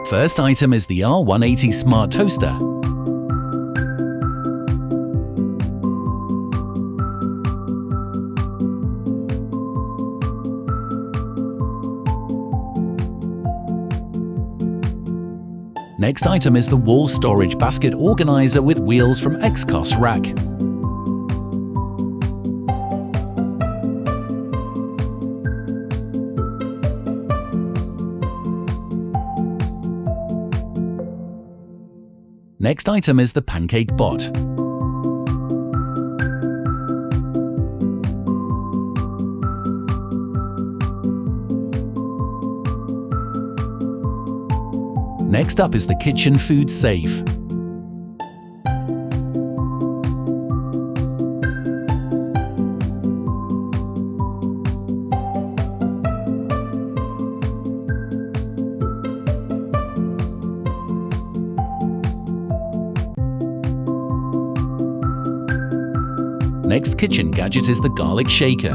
First item is the R180 Smart Toaster. Next item is the wall storage basket organizer with wheels from X-COSRACK. Next item is the PANCAKEBOT. Next up is the kitchen food safe. Next kitchen gadget is the garlic shaker.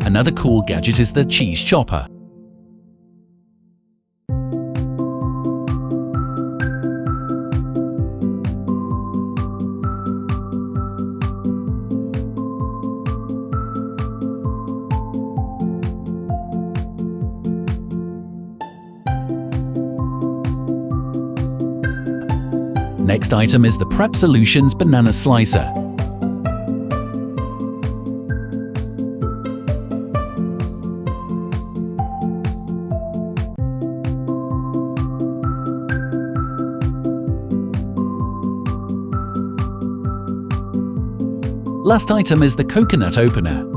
Another cool gadget is the cheese chopper. Next item is the Prep Solutions banana slicer. Last item is the coconut opener.